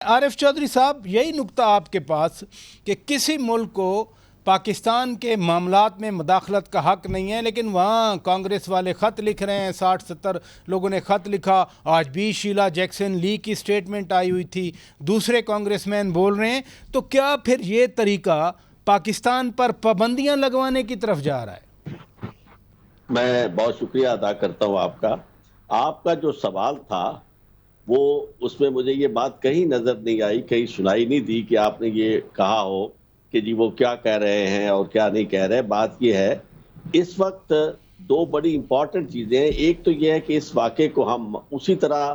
عارف چودھری صاحب، یہی نکتہ آپ کے پاس کہ کسی ملک کو پاکستان کے معاملات میں مداخلت کا حق نہیں ہے، لیکن وہاں کانگریس والے خط لکھ رہے ہیں، 60-70 لوگوں نے خط لکھا. آج بھی شیلا جیکسن لی کی سٹیٹمنٹ آئی ہوئی تھی، دوسرے کانگریس مین بول رہے ہیں. تو کیا پھر یہ طریقہ پاکستان پر پابندیاں لگوانے کی طرف جا رہا ہے؟ میں بہت شکریہ ادا کرتا ہوں آپ کا جو سوال تھا وہ اس میں مجھے یہ بات کہیں نظر نہیں آئی، کہیں سنائی نہیں دی کہ آپ نے یہ کہا ہو کہ جی وہ کیا کہہ رہے ہیں اور کیا نہیں کہہ رہے. بات یہ ہے اس وقت دو بڑی امپورٹنٹ چیزیں ہیں. ایک تو یہ ہے کہ اس واقعے کو ہم اسی طرح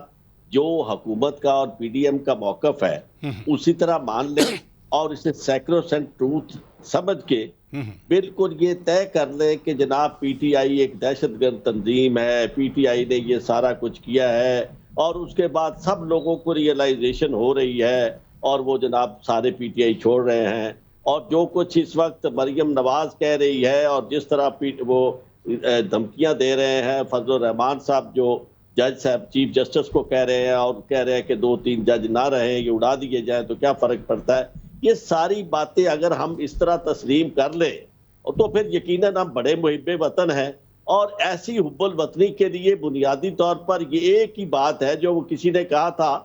جو حکومت کا اور پی ڈی ایم کا موقف ہے اسی طرح مان لیں اور اسے سیکروسینٹ ٹروتھ سمجھ کے بالکل یہ طے کر لیں کہ جناب پی ٹی آئی ایک دہشت گرد تنظیم ہے، پی ٹی آئی نے یہ سارا کچھ کیا ہے، اور اس کے بعد سب لوگوں کو ریئلائزیشن ہو رہی ہے اور وہ جناب سارے پی ٹی آئی چھوڑ رہے ہیں. اور جو کچھ اس وقت مریم نواز کہہ رہی ہے اور جس طرح وہ دھمکیاں دے رہے ہیں، فضل الرحمان صاحب جو جج صاحب چیف جسٹس کو کہہ رہے ہیں اور کہہ رہے ہیں کہ 2-3 جج نہ رہیں، یہ اڑا دیے جائیں تو کیا فرق پڑتا ہے. یہ ساری باتیں اگر ہم اس طرح تسلیم کر لیں تو پھر یقیناً ہم بڑے محب وطن ہیں. اور ایسی حب الوطنی کے لیے بنیادی طور پر یہ ایک ہی بات ہے جو وہ کسی نے کہا تھا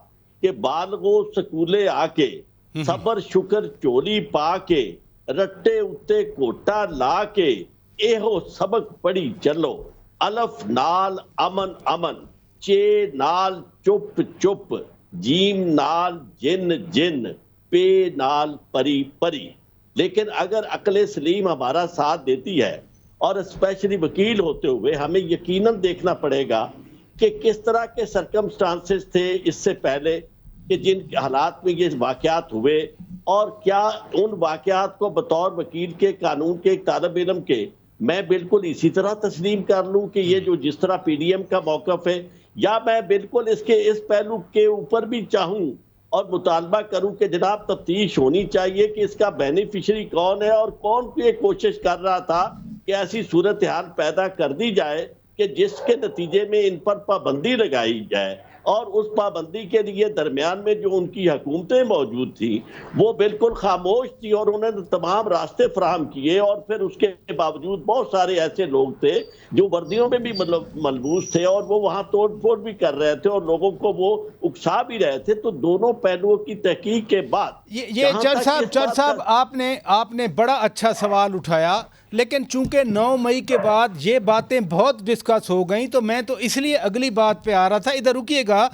کہ بالغو سکولے آ کے صبر شکر چولی پا کے رٹے اتے کوٹا لا کے ایہو سبق پڑھی چلو، الف نال امن امن، چے نال چپ چپ، جیم نال جن جن، پے نال پری پری. لیکن اگر عقل سلیم ہمارا ساتھ دیتی ہے اور اسپیشلی وکیل ہوتے ہوئے ہمیں یقیناً دیکھنا پڑے گا کہ کس طرح کے سرکمسٹانسز تھے اس سے پہلے کہ جن حالات میں یہ واقعات ہوئے، اور کیا ان واقعات کو بطور وکیل کے قانون کے ایک طالب علم کے میں بالکل اسی طرح تسلیم کر لوں کہ یہ جو جس طرح پی ڈی ایم کا موقف ہے، یا میں بالکل اس پہلو کے اوپر بھی چاہوں اور مطالبہ کروں کہ جناب تفتیش ہونی چاہیے کہ اس کا بینیفیشری کون ہے اور کون یہ کوشش کر رہا تھا کہ ایسی صورتحال پیدا کر دی جائے کہ جس کے نتیجے میں ان پر پابندی لگائی جائے. اور اس پابندی کے لیے درمیان میں جو ان کی حکومتیں موجود تھیں وہ بالکل خاموش تھی اور انہوں نے تمام راستے فراہم کیے. اور پھر اس کے باوجود بہت سارے ایسے لوگ تھے جو وردیوں میں بھی ملبوس تھے اور وہ وہاں توڑ پھوڑ بھی کر رہے تھے اور لوگوں کو وہ اکسا بھی رہے تھے. تو دونوں پہلوؤں کی تحقیق کے بعد یہ چودھری صاحب آپ نے بڑا اچھا سوال اٹھایا، لیکن چونکہ 9 مئی کے بعد یہ باتیں بہت ڈسکس ہو گئیں تو میں تو اس لیے اگلی بات پہ آ رہا تھا. ادھر رکیے گا.